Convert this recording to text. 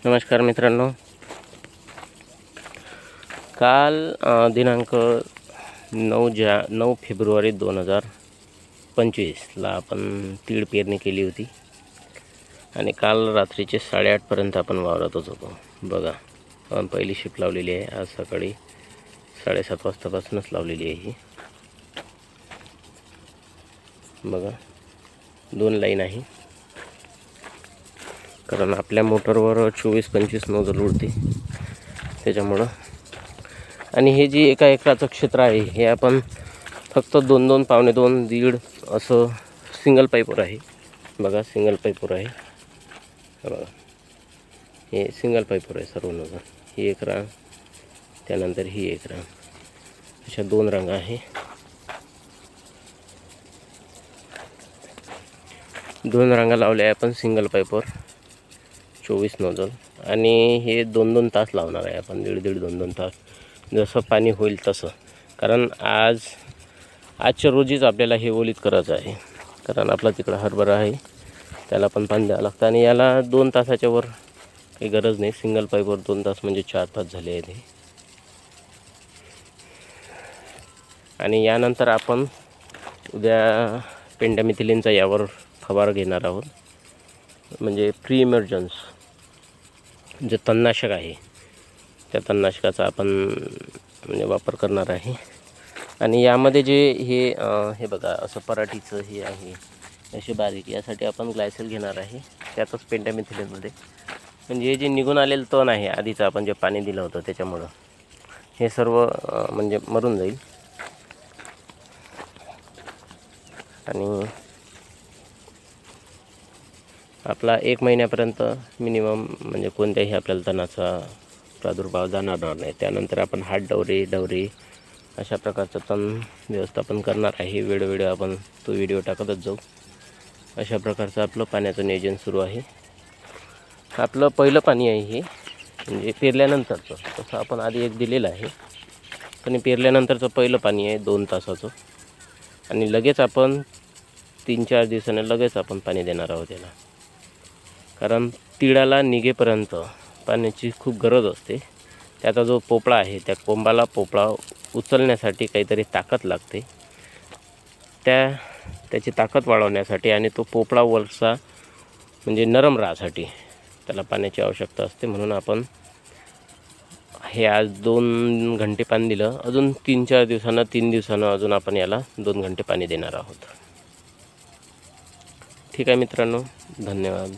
नमस्कार मित्रांनो, काल दिनांक 9 फेब्रुवारी 2025ला आपण तीळ पेरणी केली होती आणि काल रात्रीचे 8:30 पर्यंत आपण वावरातच होतो. बघा, आपण पहिली शिफ्ट लावलेली आहे. आज सकाळी 7:30 वाजतापासूनच लावलेली आहे ही. बघा, 2 लाईन आहे, कारण आपल्या मोटरवर 24-25 नोजल उडते त्याच्यामुळं. आणि हे जी एका एकराचं क्षेत्र आहे हे आपण फक्त 2-2, पावणे 2, 1.5 असं सिंगल पाईपवर आहे. बघा, सिंगल पाईपवर आहे. बघा, हे सिंगल पाईपवर आहे सर्व नोजल. ही एक रांग, त्यानंतर ही एक रांग, अशा 2 रांगा आहे. 2 रांगा लावल्या आहे आपण सिंगल पाईपवर, 24 नोजल. आणि हे 2-2 तास लावणार आहे आपण, 1.5-2 तास, जसं पाणी होईल तसं. कारण आजच्या रोजीच आपल्याला हे ओलीत करायचं आहे, कारण आपला तिकडं हरभरा आहे, त्याला पण पाणी द्यावं लागतं. आणि याला 2 तासाच्या वर काही गरज नाही. सिंगल पाईपवर 2 तास म्हणजे 4-5 झाले आहेत हे. आणि यानंतर आपण उद्या पेंडामिथिलिनचा यावर फवारा घेणार आहोत, म्हणजे प्री इमर्जन्स जे तणनाशक आहे त्या तणनाशकाचा आपण म्हणजे वापर करणार आहे. आणि यामध्ये जे हे बघा, असं पराठीचं हे आहे असे बारीक, यासाठी आपण ग्लायसेल घेणार आहे, त्यातच पेंडामिथिलिनमध्ये. म्हणजे हे जे निघून आलेलं तण आहे आधीचं आपण जे पाणी दिलं होतं त्याच्यामुळं हे सर्व म्हणजे मरून जाईल. आणि आपला 1 महिन्यापर्यंत मिनिमम म्हणजे कोणत्याही आपल्याला तणाचा प्रादुर्भाव जाणवणार नाही. त्यानंतर आपण हात डवरे अशा प्रकारचं तण व्यवस्थापन करणार आहे. वेळोवेळी आपण तो व्हिडिओ टाकतच जाऊ. अशा प्रकारचं आपलं पाण्याचं नियोजन सुरू आहे. आपलं पहिलं पाणी आहे हे, म्हणजे पेरल्यानंतरचं. तसं आपण आधी एक दिलेलं आहे, पण पेरल्यानंतरचं पहिलं पाणी आहे 2 तासाचं. आणि लगेच आपण 3-4 दिवसाने लगेच आपण पाणी देणार आहोत याला, कारण तिळाला निघेपर्यंत पाण्याची खूप गरज असते. त्याचा जो पोपळा आहे त्या कोंबाला पोपळा उचलण्यासाठी काहीतरी ताकद लागते. त्याची ताकद वाढवण्यासाठी आणि तो पोपळा वरचा म्हणजे नरम राहण्यासाठी त्याला पाण्याची आवश्यकता असते. म्हणून आपण हे आज 2 घंटे पाणी दिलं. अजून 3-4 दिवसानं 3 दिवसानं अजून आपण याला 2 घंटे पाणी देणार आहोत. ठीक आहे मित्रांनो, धन्यवाद.